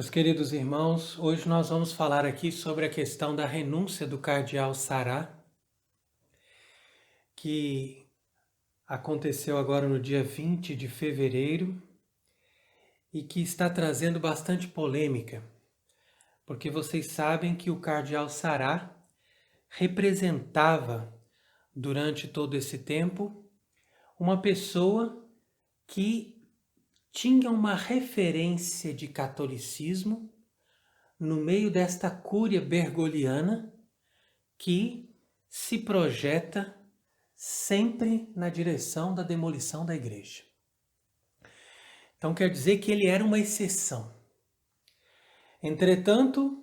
Meus queridos irmãos, hoje nós vamos falar aqui sobre a questão da renúncia do cardeal Sará, que aconteceu agora no dia 20 de fevereiro e que está trazendo bastante polêmica, porque vocês sabem que o cardeal Sará representava, durante todo esse tempo, uma pessoa que tinha uma referência de catolicismo no meio desta cúria bergoliana que se projeta sempre na direção da demolição da igreja. Então quer dizer que ele era uma exceção. Entretanto,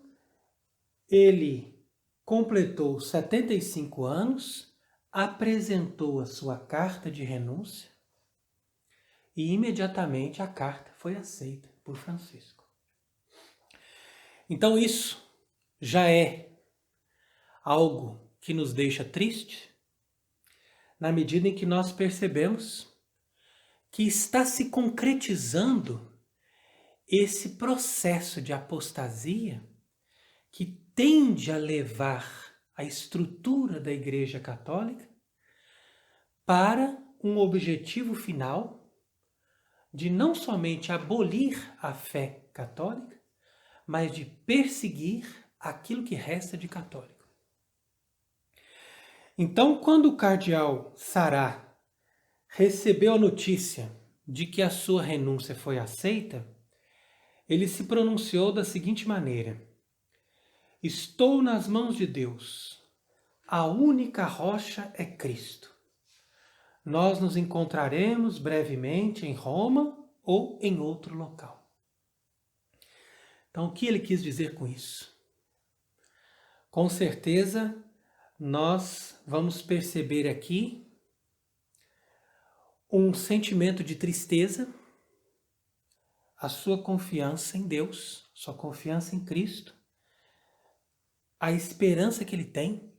ele completou 75 anos, apresentou a sua carta de renúncia e imediatamente a carta foi aceita por Francisco. Então isso já é algo que nos deixa triste, na medida em que nós percebemos que está se concretizando esse processo de apostasia que tende a levar a estrutura da Igreja Católica para um objetivo final de não somente abolir a fé católica, mas de perseguir aquilo que resta de católico. Então, quando o cardeal Sará recebeu a notícia de que a sua renúncia foi aceita, ele se pronunciou da seguinte maneira: estou nas mãos de Deus, a única rocha é Cristo. Nós nos encontraremos brevemente em Roma ou em outro local. Então, o que ele quis dizer com isso? Com certeza, nós vamos perceber aqui um sentimento de tristeza, a sua confiança em Deus, sua confiança em Cristo, a esperança que ele tem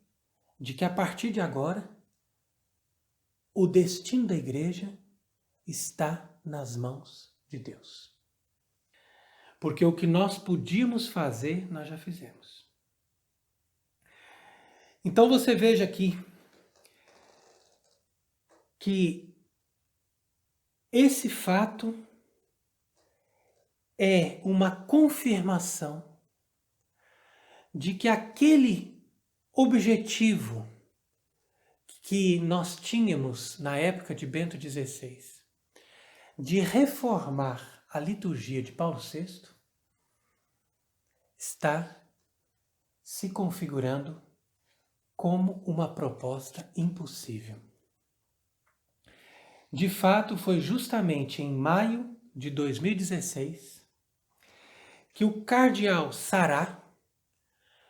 de que a partir de agora o destino da igreja está nas mãos de Deus. Porque o que nós podíamos fazer, nós já fizemos. Então você veja aqui que esse fato é uma confirmação de que aquele objetivo que nós tínhamos na época de Bento XVI, de reformar a liturgia de Paulo VI, está se configurando como uma proposta impossível. De fato, foi justamente em maio de 2016 que o cardeal Sará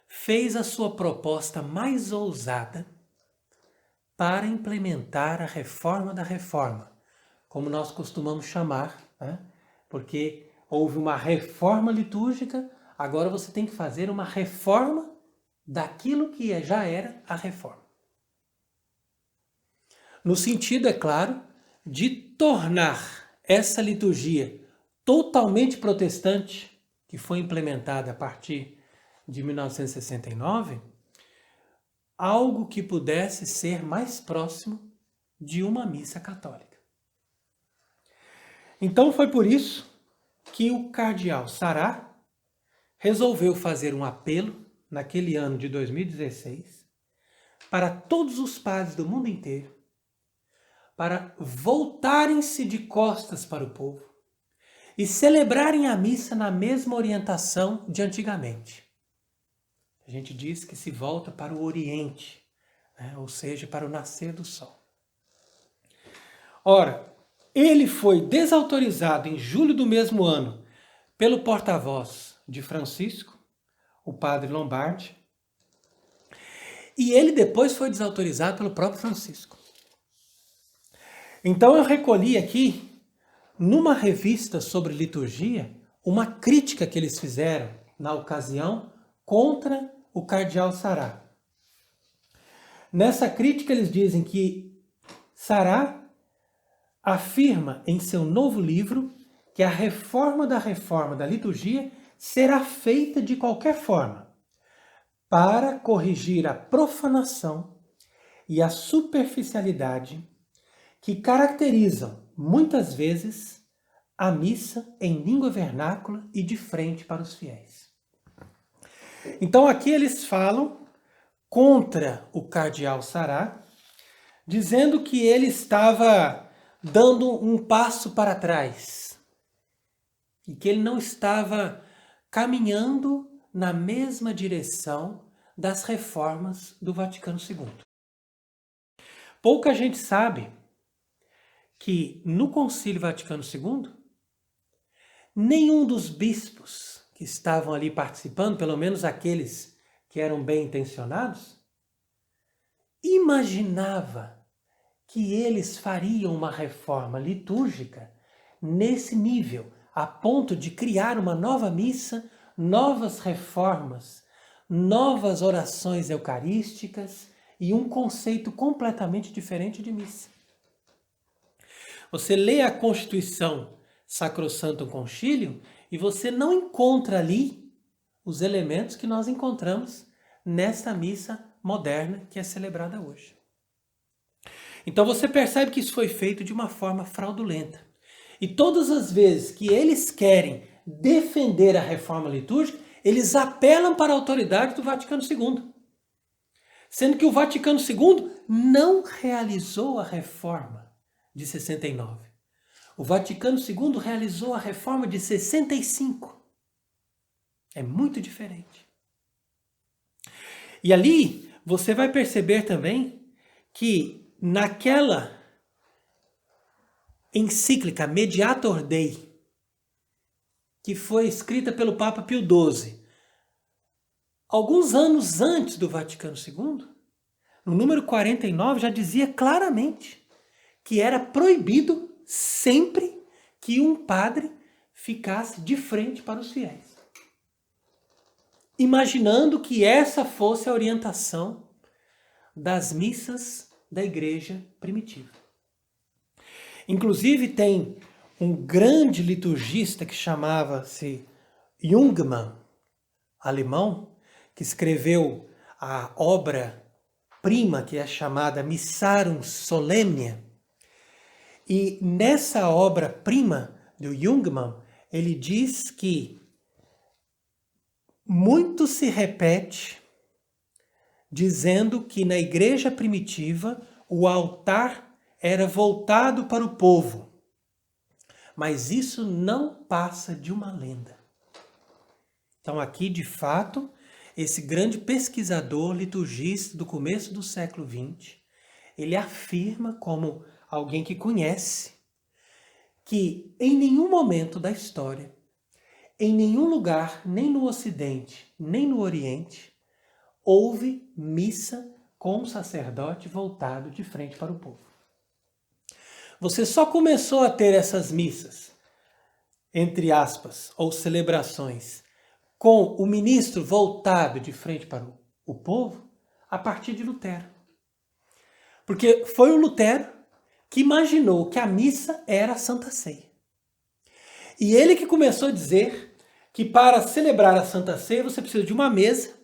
fez a sua proposta mais ousada para implementar a reforma da reforma, como nós costumamos chamar, né? Porque houve uma reforma litúrgica, agora você tem que fazer uma reforma daquilo que já era a reforma. No sentido, é claro, de tornar essa liturgia totalmente protestante, que foi implementada a partir de 1969, algo que pudesse ser mais próximo de uma missa católica. Então foi por isso que o cardeal Sará resolveu fazer um apelo naquele ano de 2016 para todos os padres do mundo inteiro para voltarem-se de costas para o povo e celebrarem a missa na mesma orientação de antigamente. A gente diz que se volta para o Oriente, né? Ou seja, para o nascer do sol. Ora, ele foi desautorizado em julho do mesmo ano pelo porta-voz de Francisco, o padre Lombardi, e ele depois foi desautorizado pelo próprio Francisco. Então eu recolhi aqui, numa revista sobre liturgia, uma crítica que eles fizeram na ocasião contra o cardeal Sará. Nessa crítica eles dizem que Sará afirma em seu novo livro que a reforma da liturgia será feita de qualquer forma para corrigir a profanação e a superficialidade que caracterizam, muitas vezes, a missa em língua vernácula e de frente para os fiéis. Então aqui eles falam contra o cardeal Sará, dizendo que ele estava dando um passo para trás e que ele não estava caminhando na mesma direção das reformas do Vaticano II. Pouca gente sabe que no Concílio Vaticano II, nenhum dos bispos que estavam ali participando, pelo menos aqueles que eram bem intencionados, imaginava que eles fariam uma reforma litúrgica nesse nível, a ponto de criar uma nova missa, novas reformas, novas orações eucarísticas e um conceito completamente diferente de missa. Você lê a Constituição Sacrosanctum Concilium e você não encontra ali os elementos que nós encontramos nesta missa moderna que é celebrada hoje. Então você percebe que isso foi feito de uma forma fraudulenta. E todas as vezes que eles querem defender a reforma litúrgica, eles apelam para a autoridade do Vaticano II. Sendo que o Vaticano II não realizou a reforma de 69. O Vaticano II realizou a reforma de 65. É muito diferente. E ali você vai perceber também que naquela encíclica Mediator Dei, que foi escrita pelo Papa Pio XII, alguns anos antes do Vaticano II, no número 49 já dizia claramente que era proibido sempre que um padre ficasse de frente para os fiéis. Imaginando que essa fosse a orientação das missas da igreja primitiva. Inclusive tem um grande liturgista que chamava-se Jungmann, alemão, que escreveu a obra-prima que é chamada Missarum Solemnia. E nessa obra-prima do Jungmann, ele diz que muito se repete dizendo que na igreja primitiva o altar era voltado para o povo. Mas isso não passa de uma lenda. Então aqui, de fato, esse grande pesquisador liturgista do começo do século XX, ele afirma como alguém que conhece que em nenhum momento da história, em nenhum lugar, nem no Ocidente, nem no Oriente, houve missa com um sacerdote voltado de frente para o povo. Você só começou a ter essas missas, entre aspas, ou celebrações, com o ministro voltado de frente para o povo, a partir de Lutero. Porque foi o Lutero que imaginou que a missa era a Santa Ceia. E ele que começou a dizer que para celebrar a Santa Ceia você precisa de uma mesa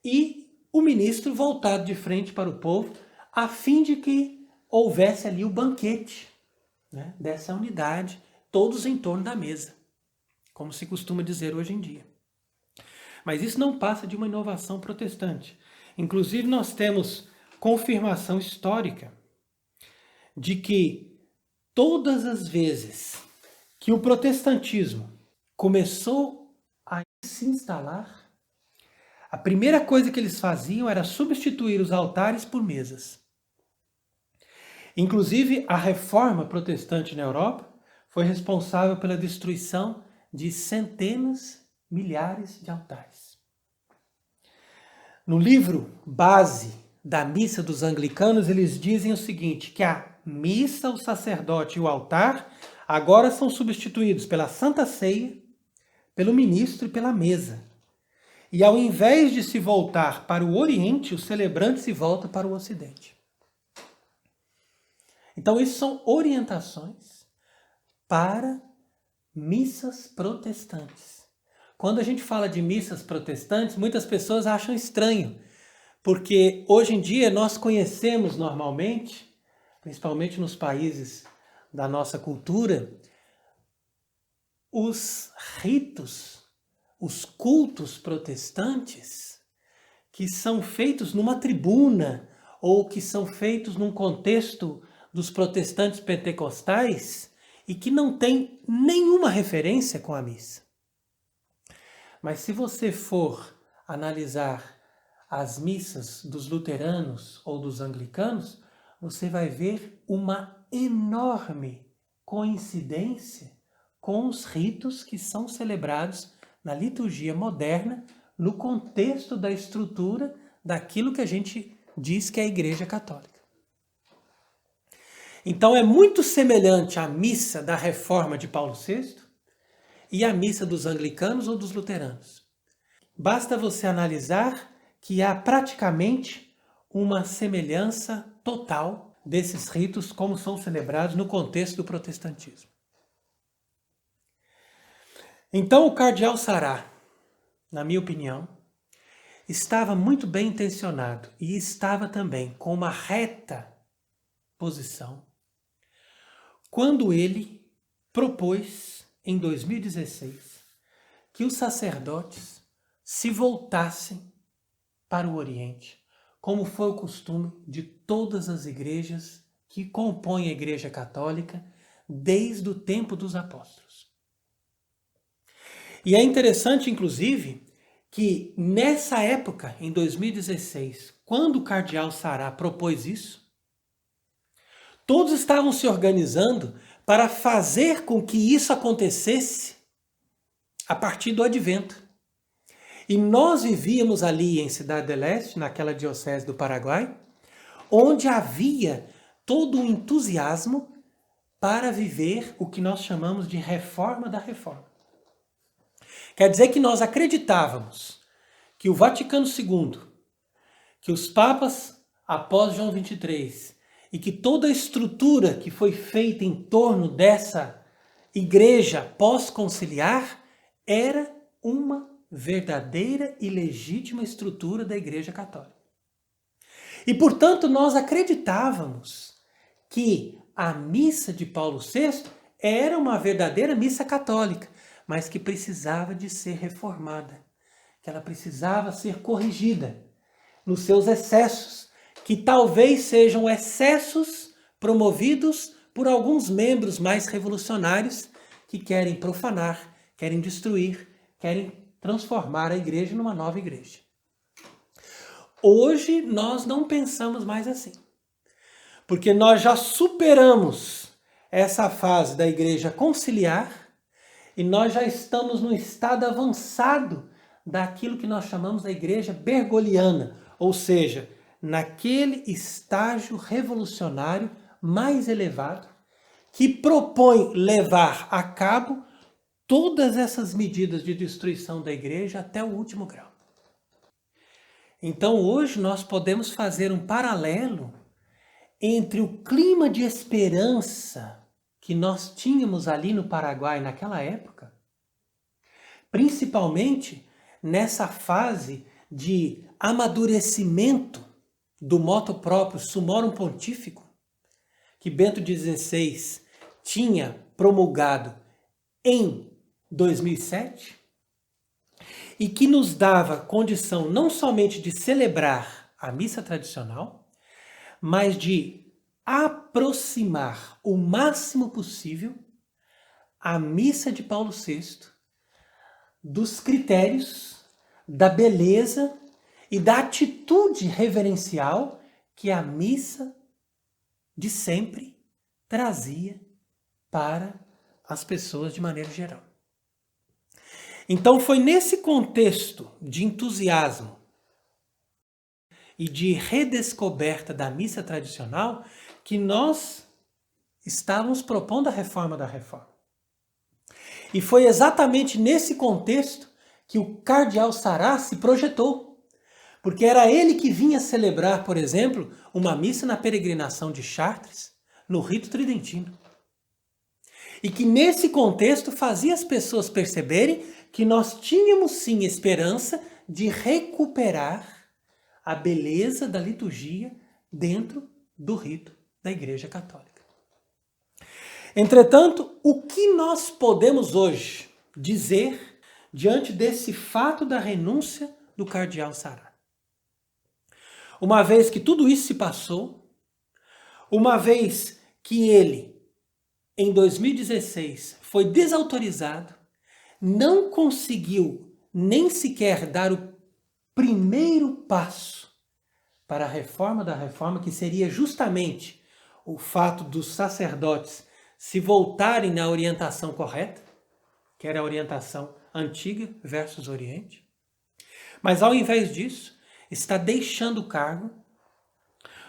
e o ministro voltado de frente para o povo, a fim de que houvesse ali o banquete, né, dessa unidade, todos em torno da mesa, como se costuma dizer hoje em dia. Mas isso não passa de uma inovação protestante. Inclusive nós temos confirmação histórica de que todas as vezes que o protestantismo começou a se instalar, a primeira coisa que eles faziam era substituir os altares por mesas. Inclusive, a reforma protestante na Europa foi responsável pela destruição de centenas, milhares de altares. No livro base da missa dos anglicanos, eles dizem o seguinte, que a missa, o sacerdote e o altar agora são substituídos pela Santa Ceia, pelo ministro e pela mesa. E ao invés de se voltar para o Oriente, o celebrante se volta para o Ocidente. Então, isso são orientações para missas protestantes, quando a gente fala de missas protestantes, muitas pessoas acham estranho, porque hoje em dia nós conhecemos normalmente, principalmente nos países da nossa cultura, os ritos, os cultos protestantes que são feitos numa tribuna ou que são feitos num contexto dos protestantes pentecostais e que não tem nenhuma referência com a missa. Mas se você for analisar as missas dos luteranos ou dos anglicanos, você vai ver uma enorme coincidência com os ritos que são celebrados na liturgia moderna, no contexto da estrutura daquilo que a gente diz que é a Igreja Católica. Então é muito semelhante à missa da Reforma de Paulo VI e à missa dos anglicanos ou dos luteranos. Basta você analisar que há praticamente uma semelhança total desses ritos como são celebrados no contexto do protestantismo. Então o cardeal Sará, na minha opinião, estava muito bem intencionado e estava também com uma reta posição quando ele propôs, em 2016, que os sacerdotes se voltassem para o Oriente, como foi o costume de todas as igrejas que compõem a Igreja Católica desde o tempo dos apóstolos. E é interessante, inclusive, que nessa época, em 2016, quando o cardeal Sará propôs isso, todos estavam se organizando para fazer com que isso acontecesse a partir do Advento. E nós vivíamos ali em Cidade del Este, naquela diocese do Paraguai, onde havia todo um entusiasmo para viver o que nós chamamos de reforma da reforma. Quer dizer que nós acreditávamos que o Vaticano II, que os papas após João XXIII e que toda a estrutura que foi feita em torno dessa igreja pós-conciliar era uma verdadeira e legítima estrutura da Igreja Católica. E, portanto, nós acreditávamos que a missa de Paulo VI era uma verdadeira missa católica, mas que precisava de ser reformada, que ela precisava ser corrigida nos seus excessos, que talvez sejam excessos promovidos por alguns membros mais revolucionários que querem profanar, querem destruir, querem transformar a igreja numa nova igreja. Hoje nós não pensamos mais assim, porque nós já superamos essa fase da igreja conciliar e nós já estamos no estado avançado daquilo que nós chamamos da igreja bergogliana, ou seja, naquele estágio revolucionário mais elevado que propõe levar a cabo todas essas medidas de destruição da igreja até o último grau. Então hoje nós podemos fazer um paralelo entre o clima de esperança que nós tínhamos ali no Paraguai naquela época, principalmente nessa fase de amadurecimento do motu próprio Summorum Pontificum, que Bento XVI tinha promulgado em 2007, e que nos dava condição não somente de celebrar a missa tradicional, mas de aproximar o máximo possível a missa de Paulo VI dos critérios, da beleza e da atitude reverencial que a missa de sempre trazia para as pessoas de maneira geral. Então foi nesse contexto de entusiasmo e de redescoberta da missa tradicional que nós estávamos propondo a reforma da reforma. E foi exatamente nesse contexto que o cardeal Sará se projetou, porque era ele que vinha celebrar, por exemplo, uma missa na peregrinação de Chartres, no rito tridentino. E que nesse contexto fazia as pessoas perceberem que nós tínhamos sim esperança de recuperar a beleza da liturgia dentro do rito da Igreja Católica. Entretanto, o que nós podemos hoje dizer diante desse fato da renúncia do cardeal Sará? Uma vez que tudo isso se passou, uma vez que ele, em 2016, foi desautorizado, não conseguiu nem sequer dar o primeiro passo para a reforma da reforma, que seria justamente o fato dos sacerdotes se voltarem na orientação correta, que era a orientação antiga versus Oriente. Mas ao invés disso, está deixando o cargo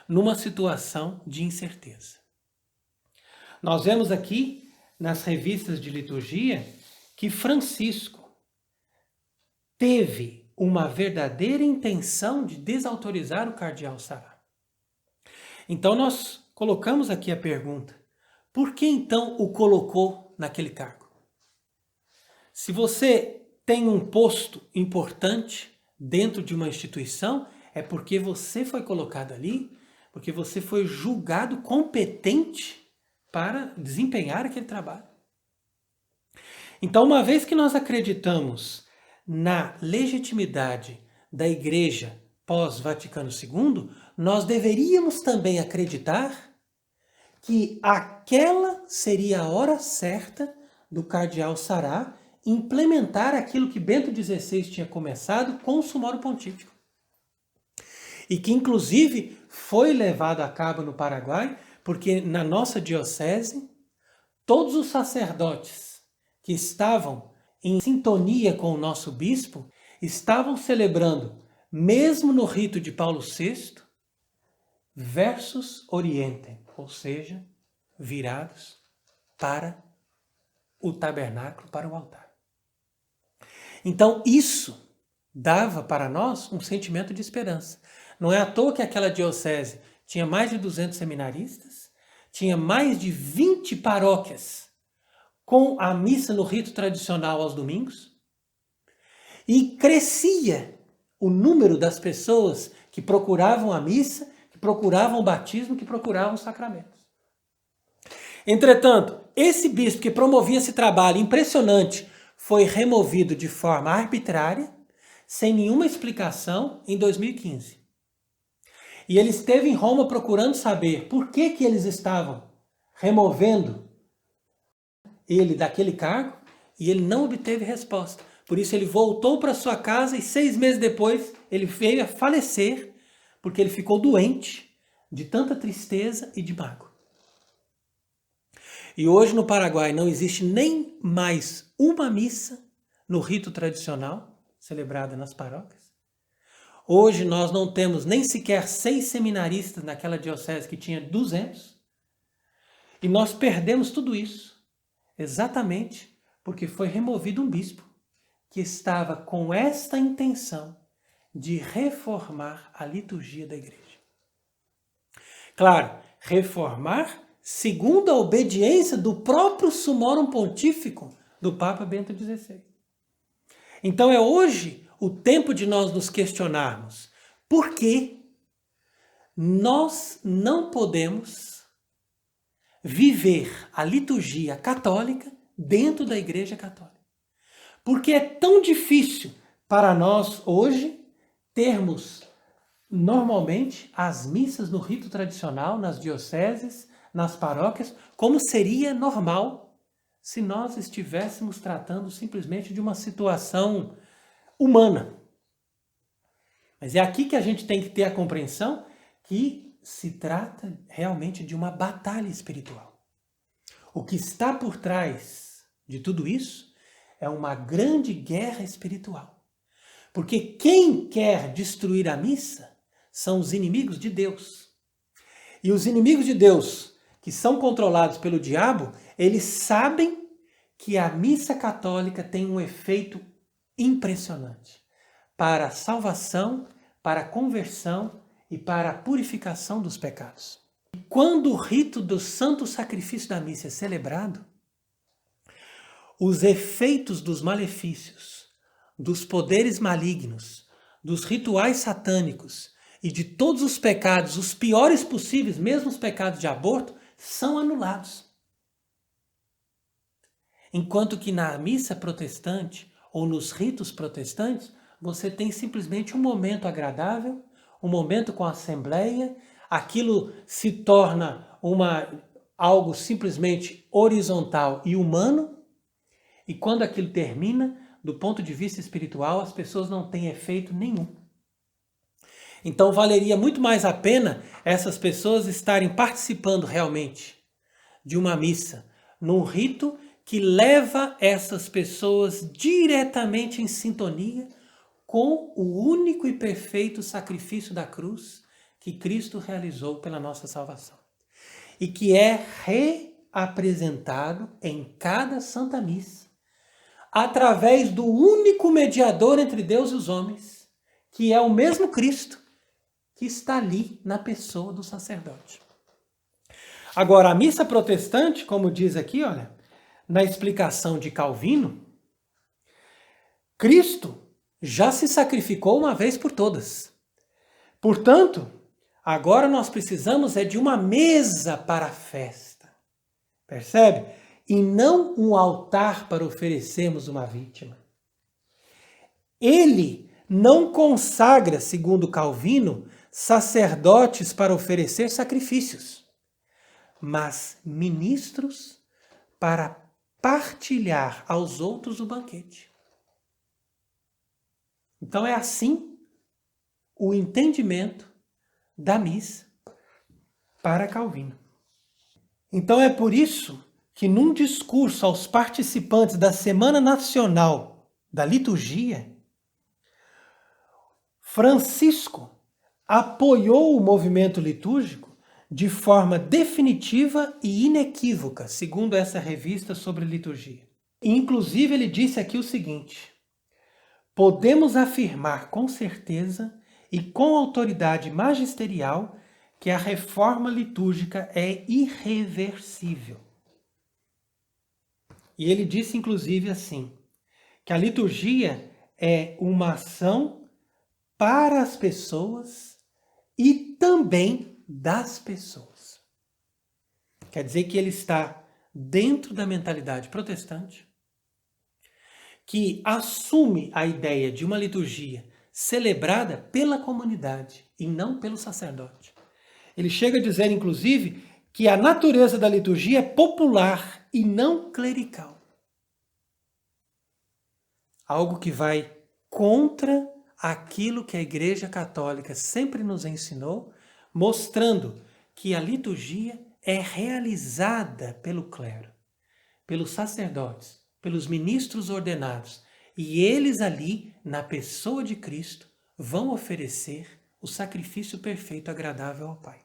numa situação de incerteza. Nós vemos aqui nas revistas de liturgia que Francisco teve uma verdadeira intenção de desautorizar o cardeal Sará. Então nós colocamos aqui a pergunta: por que então o colocou naquele cargo? Se você tem um posto importante dentro de uma instituição, é porque você foi colocado ali, porque você foi julgado competente para desempenhar aquele trabalho. Então, uma vez que nós acreditamos na legitimidade da Igreja pós-Vaticano II, nós deveríamos também acreditar que aquela seria a hora certa do cardeal Sará implementar aquilo que Bento XVI tinha começado com o Sumorum Pontífico. E que, inclusive, foi levado a cabo no Paraguai, porque na nossa diocese, todos os sacerdotes que estavam em sintonia com o nosso bispo estavam celebrando, mesmo no rito de Paulo VI, versus Orientem, ou seja, virados para o tabernáculo, para o altar. Então isso dava para nós um sentimento de esperança. Não é à toa que aquela diocese tinha mais de 200 seminaristas, tinha mais de 20 paróquias com a missa no rito tradicional aos domingos, e crescia o número das pessoas que procuravam a missa, que procuravam o batismo, que procuravam os sacramentos. Entretanto, esse bispo que promovia esse trabalho impressionante foi removido de forma arbitrária, sem nenhuma explicação, em 2015. E ele esteve em Roma procurando saber por que eles estavam removendo ele daquele cargo, e ele não obteve resposta. Por isso ele voltou para sua casa e 6 meses depois ele veio a falecer, porque ele ficou doente de tanta tristeza e de mágoa. E hoje no Paraguai não existe nem mais uma missa no rito tradicional, celebrada nas paróquias. Hoje nós não temos nem sequer 6 seminaristas naquela diocese que tinha 200. E nós perdemos tudo isso, exatamente porque foi removido um bispo que estava com esta intenção de reformar a liturgia da igreja. Claro, reformar segundo a obediência do próprio Sumorum Pontífico do Papa Bento XVI. Então é hoje o tempo de nós nos questionarmos por que nós não podemos viver a liturgia católica dentro da Igreja Católica. Porque é tão difícil para nós hoje termos normalmente as missas no rito tradicional, nas dioceses, nas paróquias, como seria normal se nós estivéssemos tratando simplesmente de uma situação humana. Mas é aqui que a gente tem que ter a compreensão que se trata realmente de uma batalha espiritual. O que está por trás de tudo isso é uma grande guerra espiritual. Porque quem quer destruir a missa são os inimigos de Deus. E os inimigos de Deus, que são controlados pelo diabo, eles sabem que a missa católica tem um efeito impressionante para a salvação, para a conversão e para a purificação dos pecados. Quando o rito do santo sacrifício da missa é celebrado, os efeitos dos malefícios, dos poderes malignos, dos rituais satânicos e de todos os pecados, os piores possíveis, mesmo os pecados de aborto, são anulados. Enquanto que na missa protestante ou nos ritos protestantes, você tem simplesmente um momento agradável, um momento com a assembleia, aquilo se torna algo simplesmente horizontal e humano, e quando aquilo termina, do ponto de vista espiritual, as pessoas não têm efeito nenhum. Então valeria muito mais a pena essas pessoas estarem participando realmente de uma missa, num rito que leva essas pessoas diretamente em sintonia com o único e perfeito sacrifício da cruz que Cristo realizou pela nossa salvação. E que é reapresentado em cada Santa Missa, através do único mediador entre Deus e os homens, que é o mesmo Cristo, que está ali na pessoa do sacerdote. Agora, a missa protestante, como diz aqui, olha, na explicação de Calvino, Cristo já se sacrificou uma vez por todas. Portanto, agora nós precisamos de uma mesa para a festa. Percebe? E não um altar para oferecermos uma vítima. Ele não consagra, segundo Calvino, sacerdotes para oferecer sacrifícios, mas ministros para partilhar aos outros o banquete. Então é assim o entendimento da missa para Calvino. Então é por isso que num discurso aos participantes da Semana Nacional da Liturgia, Francisco apoiou o movimento litúrgico de forma definitiva e inequívoca, segundo essa revista sobre liturgia. E, inclusive, ele disse aqui o seguinte: podemos afirmar com certeza e com autoridade magisterial que a reforma litúrgica é irreversível. E ele disse, inclusive, assim, que a liturgia é uma ação para as pessoas e também das pessoas. Quer dizer que ele está dentro da mentalidade protestante, que assume a ideia de uma liturgia celebrada pela comunidade e não pelo sacerdote. Ele chega a dizer, inclusive, que a natureza da liturgia é popular e não clerical. Algo que vai contra aquilo que a Igreja Católica sempre nos ensinou, mostrando que a liturgia é realizada pelo clero, pelos sacerdotes, pelos ministros ordenados, e eles ali, na pessoa de Cristo, vão oferecer o sacrifício perfeito agradável ao Pai.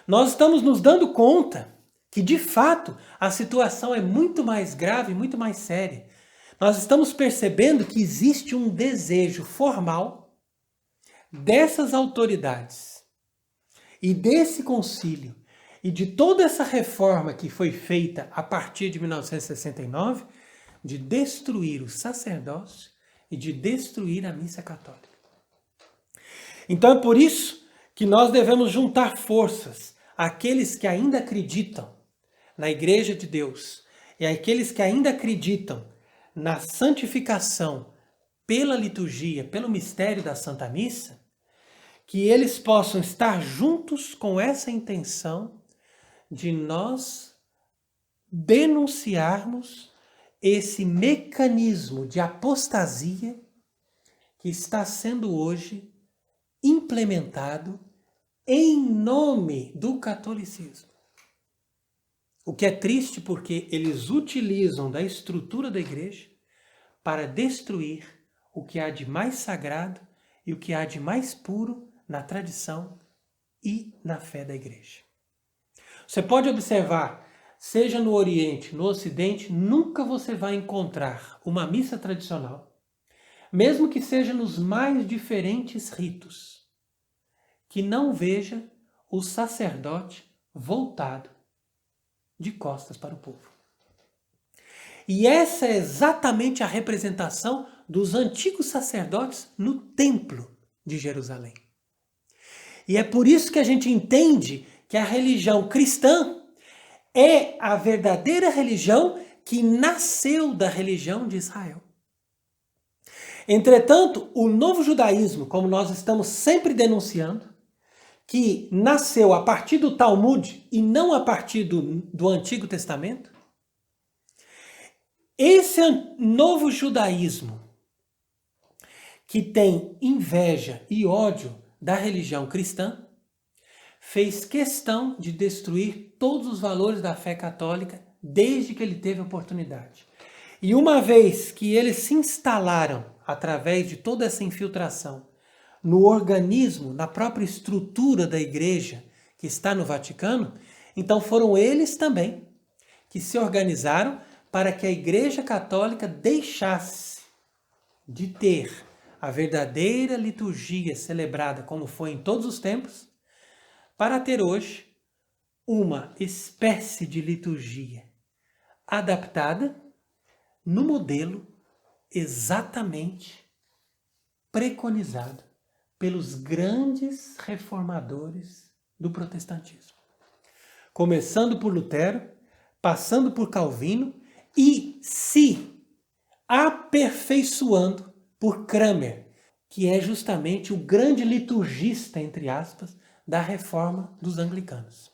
Nós estamos nos dando conta que, de fato, a situação é muito mais grave, muito mais séria. Nós estamos percebendo que existe um desejo formal dessas autoridades e desse concílio e de toda essa reforma que foi feita a partir de 1969 de destruir o sacerdócio e de destruir a missa católica. Então é por isso que nós devemos juntar forças àqueles que ainda acreditam na Igreja de Deus e àqueles que ainda acreditam na santificação pela liturgia, pelo mistério da Santa Missa, que eles possam estar juntos com essa intenção de nós denunciarmos esse mecanismo de apostasia que está sendo hoje implementado em nome do catolicismo. O que é triste porque eles utilizam da estrutura da igreja para destruir o que há de mais sagrado e o que há de mais puro na tradição e na fé da igreja. Você pode observar, seja no Oriente, no Ocidente, nunca você vai encontrar uma missa tradicional, mesmo que seja nos mais diferentes ritos, que não veja o sacerdote voltado de costas para o povo. E essa é exatamente a representação dos antigos sacerdotes no templo de Jerusalém. E é por isso que a gente entende que a religião cristã é a verdadeira religião que nasceu da religião de Israel. Entretanto, o novo judaísmo, como nós estamos sempre denunciando, que nasceu a partir do Talmud e não a partir do Antigo Testamento, esse novo judaísmo que tem inveja e ódio da religião cristã, fez questão de destruir todos os valores da fé católica desde que ele teve a oportunidade. E uma vez que eles se instalaram através de toda essa infiltração no organismo, na própria estrutura da igreja que está no Vaticano, então foram eles também que se organizaram para que a Igreja Católica deixasse de ter a verdadeira liturgia celebrada como foi em todos os tempos, para ter hoje uma espécie de liturgia adaptada no modelo exatamente preconizado pelos grandes reformadores do protestantismo. Começando por Lutero, passando por Calvino e se aperfeiçoando por Cranmer, que é justamente o grande liturgista, entre aspas, da reforma dos anglicanos.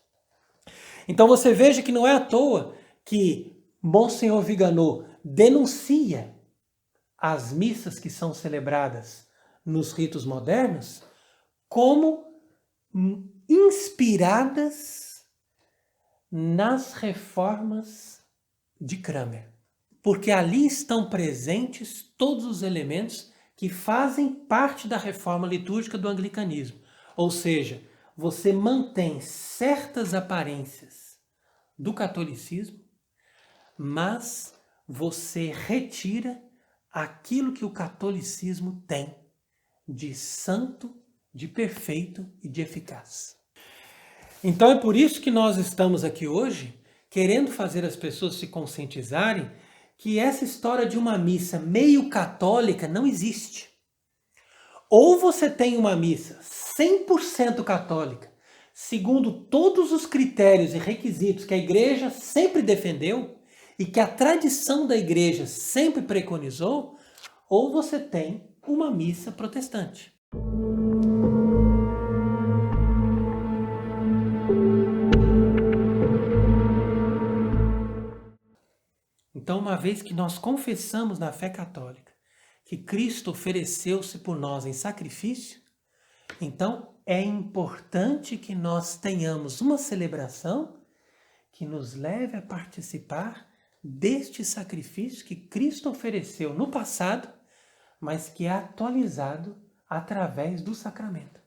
Então você veja que não é à toa que Monsenhor Viganò denuncia as missas que são celebradas nos ritos modernos como inspiradas nas reformas de Cranmer. Porque ali estão presentes todos os elementos que fazem parte da reforma litúrgica do anglicanismo. Ou seja, você mantém certas aparências do catolicismo, mas você retira aquilo que o catolicismo tem de santo, de perfeito e de eficaz. Então é por isso que nós estamos aqui hoje, querendo fazer as pessoas se conscientizarem que essa história de uma missa meio católica não existe. Ou você tem uma missa 100% católica, segundo todos os critérios e requisitos que a igreja sempre defendeu e que a tradição da igreja sempre preconizou, ou você tem uma missa protestante. Então, uma vez que nós confessamos na fé católica que Cristo ofereceu-se por nós em sacrifício, então é importante que nós tenhamos uma celebração que nos leve a participar deste sacrifício que Cristo ofereceu no passado, mas que é atualizado através do sacramento.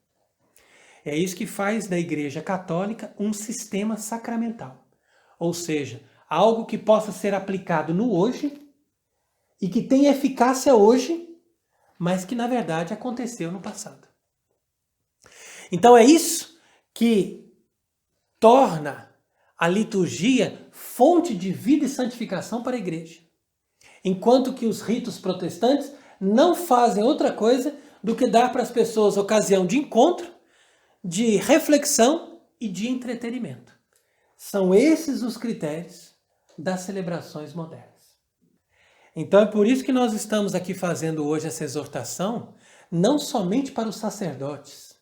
É isso que faz da Igreja Católica um sistema sacramental, ou seja, algo que possa ser aplicado no hoje e que tem eficácia hoje, mas que na verdade aconteceu no passado. Então é isso que torna a liturgia fonte de vida e santificação para a igreja. Enquanto que os ritos protestantes não fazem outra coisa do que dar para as pessoas ocasião de encontro, de reflexão e de entretenimento. São esses os critérios das celebrações modernas. Então é por isso que nós estamos aqui fazendo hoje essa exortação, não somente para os sacerdotes,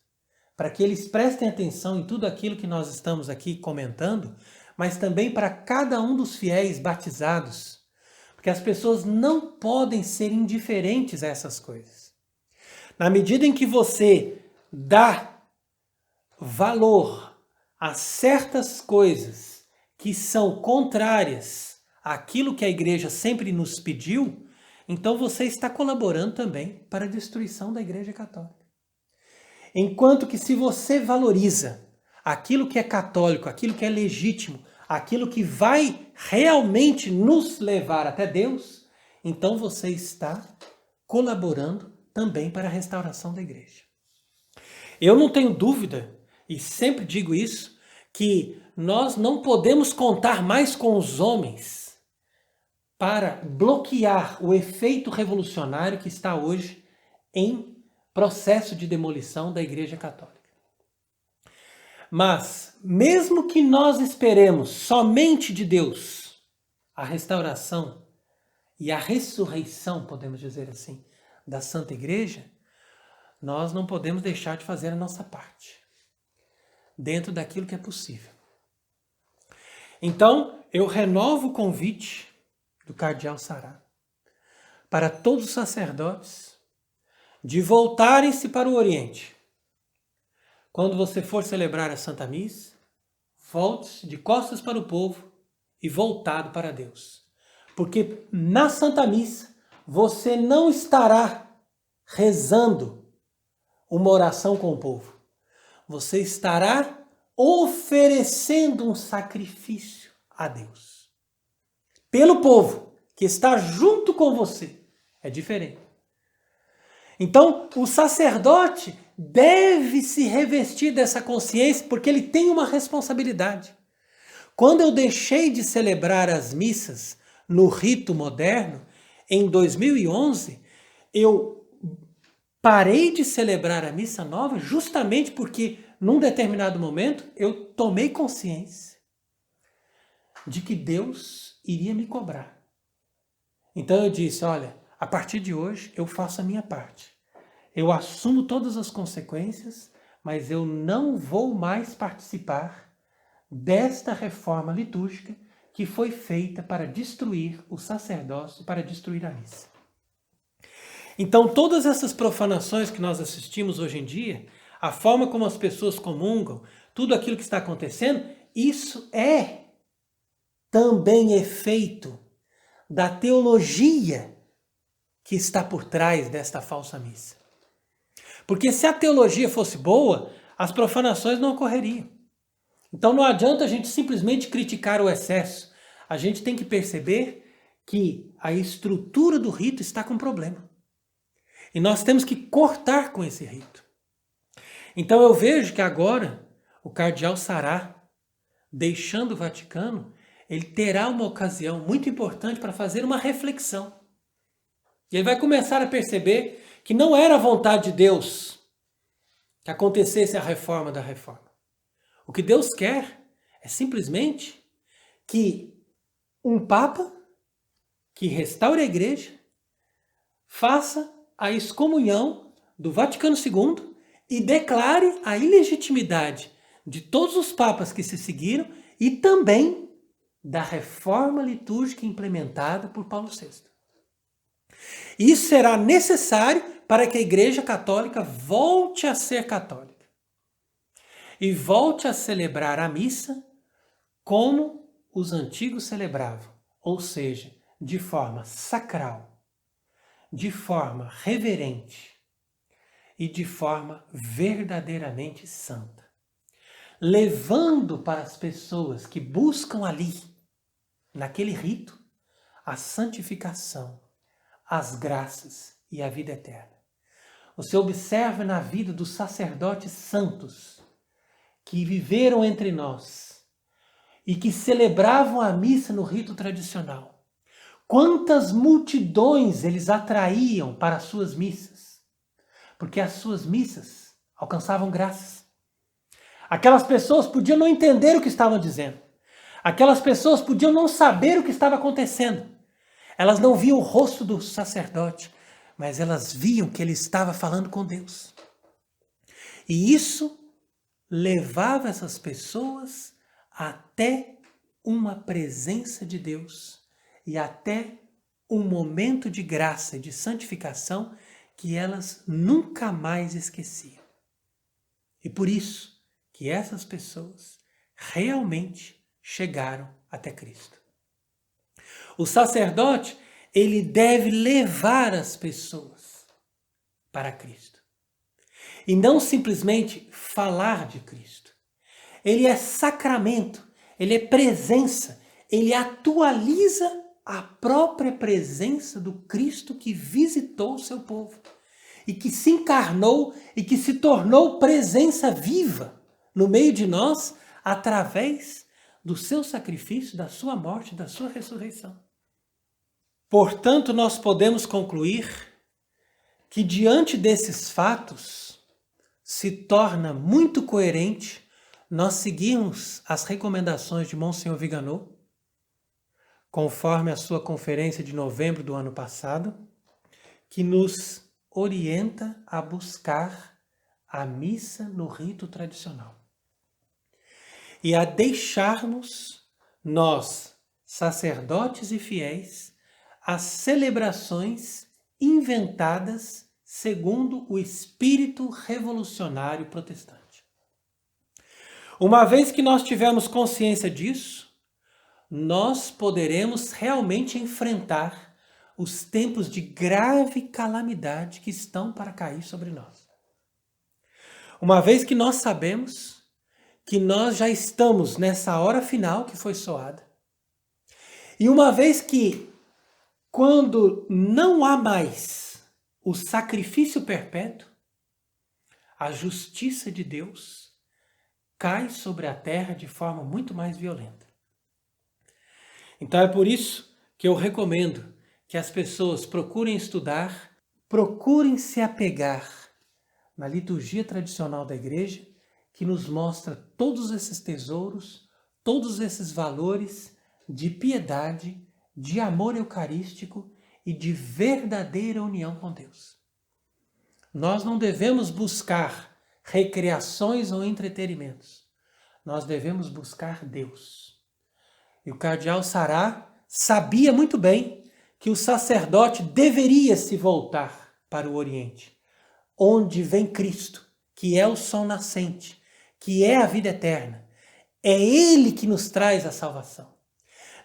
para que eles prestem atenção em tudo aquilo que nós estamos aqui comentando, mas também para cada um dos fiéis batizados, porque as pessoas não podem ser indiferentes a essas coisas. Na medida em que você dá valor a certas coisas que são contrárias àquilo que a igreja sempre nos pediu, então você está colaborando também para a destruição da Igreja Católica. Enquanto que se você valoriza aquilo que é católico, aquilo que é legítimo, aquilo que vai realmente nos levar até Deus, então você está colaborando também para a restauração da igreja. Eu não tenho dúvida, e sempre digo isso, que nós não podemos contar mais com os homens para bloquear o efeito revolucionário que está hoje em processo de demolição da Igreja Católica. Mas, mesmo que nós esperemos somente de Deus a restauração e a ressurreição, podemos dizer assim, da Santa Igreja, nós não podemos deixar de fazer a nossa parte, dentro daquilo que é possível. Então, eu renovo o convite do Cardeal Sará para todos os sacerdotes de voltarem-se para o Oriente. Quando você for celebrar a Santa Missa, volte-se de costas para o povo e voltado para Deus. Porque na Santa Missa você não estará rezando uma oração com o povo. Você estará oferecendo um sacrifício a Deus. Pelo povo que está junto com você. É diferente. Então, o sacerdote deve se revestir dessa consciência porque ele tem uma responsabilidade. Quando eu deixei de celebrar as missas no rito moderno, em 2011, eu parei de celebrar a missa nova justamente porque, num determinado momento, eu tomei consciência de que Deus iria me cobrar. Então eu disse, olha, a partir de hoje eu faço a minha parte. Eu assumo todas as consequências, mas eu não vou mais participar desta reforma litúrgica que foi feita para destruir o sacerdócio, para destruir a missa. Então, todas essas profanações que nós assistimos hoje em dia, a forma como as pessoas comungam, tudo aquilo que está acontecendo, isso é também efeito da teologia que está por trás desta falsa missa. Porque se a teologia fosse boa, as profanações não ocorreriam. Então não adianta a gente simplesmente criticar o excesso. A gente tem que perceber que a estrutura do rito está com problema. E nós temos que cortar com esse rito. Então eu vejo que agora o Cardeal Sará, deixando o Vaticano, ele terá uma ocasião muito importante para fazer uma reflexão. E ele vai começar a perceber que não era a vontade de Deus que acontecesse a reforma da reforma. O que Deus quer é simplesmente que um Papa que restaure a Igreja faça a excomunhão do Vaticano II e declare a ilegitimidade de todos os papas que se seguiram e também da reforma litúrgica implementada por Paulo VI. Isso será necessário para que a Igreja Católica volte a ser católica e volte a celebrar a missa como os antigos celebravam, ou seja, de forma sacral, de forma reverente e de forma verdadeiramente santa, levando para as pessoas que buscam ali, naquele rito, a santificação, as graças e a vida eterna. Você observa na vida dos sacerdotes santos que viveram entre nós e que celebravam a missa no rito tradicional. Quantas multidões eles atraíam para as suas missas, porque as suas missas alcançavam graças. Aquelas pessoas podiam não entender o que estavam dizendo. Aquelas pessoas podiam não saber o que estava acontecendo. Elas não viam o rosto do sacerdote, mas elas viam que ele estava falando com Deus. E isso levava essas pessoas até uma presença de Deus e até um momento de graça e de santificação que elas nunca mais esqueciam. E por isso que essas pessoas realmente chegaram até Cristo. O sacerdote, ele deve levar as pessoas para Cristo. E não simplesmente falar de Cristo. Ele é sacramento, ele é presença, ele atualiza a própria presença do Cristo que visitou o seu povo e que se encarnou e que se tornou presença viva no meio de nós através do seu sacrifício, da sua morte, da sua ressurreição. Portanto, nós podemos concluir que diante desses fatos se torna muito coerente nós seguirmos as recomendações de Monsenhor Viganò, conforme a sua conferência de novembro do ano passado, que nos orienta a buscar a missa no rito tradicional e a deixarmos nós, sacerdotes e fiéis, as celebrações inventadas segundo o espírito revolucionário protestante. Uma vez que nós tivermos consciência disso, nós poderemos realmente enfrentar os tempos de grave calamidade que estão para cair sobre nós. Uma vez que nós sabemos que nós já estamos nessa hora final que foi soada, e uma vez que quando não há mais o sacrifício perpétuo, a justiça de Deus cai sobre a terra de forma muito mais violenta. Então é por isso que eu recomendo que as pessoas procurem estudar, procurem se apegar na liturgia tradicional da igreja, que nos mostra todos esses tesouros, todos esses valores de piedade, de amor eucarístico e de verdadeira união com Deus. Nós não devemos buscar recreações ou entretenimentos. Nós devemos buscar Deus. E o cardeal Sará sabia muito bem que o sacerdote deveria se voltar para o Oriente, onde vem Cristo, que é o sol nascente, que é a vida eterna. É Ele que nos traz a salvação.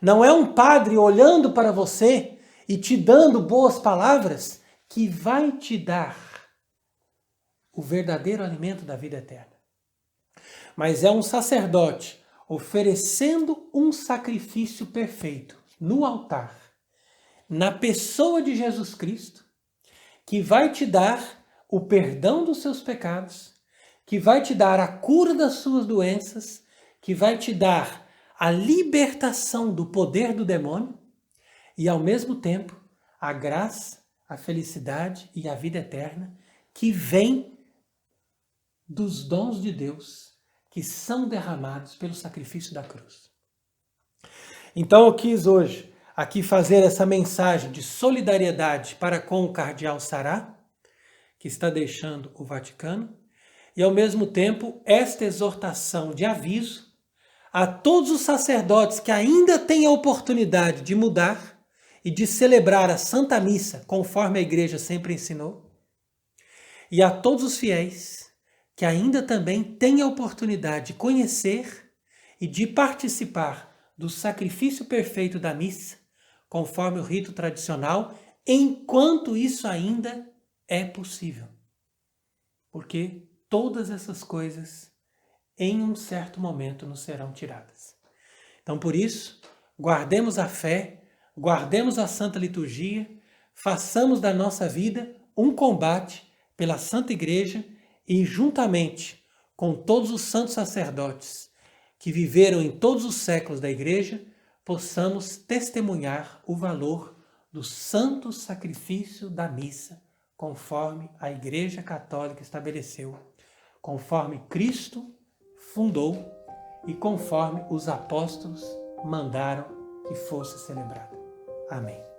Não é um padre olhando para você e te dando boas palavras que vai te dar o verdadeiro alimento da vida eterna. Mas é um sacerdote oferecendo um sacrifício perfeito no altar, na pessoa de Jesus Cristo, que vai te dar o perdão dos seus pecados, que vai te dar a cura das suas doenças, que vai te dar a libertação do poder do demônio e, ao mesmo tempo, a graça, a felicidade e a vida eterna que vem dos dons de Deus que são derramados pelo sacrifício da cruz. Então eu quis hoje aqui fazer essa mensagem de solidariedade para com o cardeal Sará, que está deixando o Vaticano, e ao mesmo tempo esta exortação de aviso a todos os sacerdotes que ainda têm a oportunidade de mudar e de celebrar a Santa Missa conforme a Igreja sempre ensinou, e a todos os fiéis que ainda também têm a oportunidade de conhecer e de participar do sacrifício perfeito da missa, conforme o rito tradicional, enquanto isso ainda é possível. Porque todas essas coisas, em um certo momento, nos serão tiradas. Então, por isso, guardemos a fé, guardemos a Santa Liturgia, façamos da nossa vida um combate pela Santa Igreja e, juntamente com todos os santos sacerdotes que viveram em todos os séculos da Igreja, possamos testemunhar o valor do santo sacrifício da missa, conforme a Igreja Católica estabeleceu, conforme Cristo fundou e conforme os apóstolos mandaram que fosse celebrada. Amém.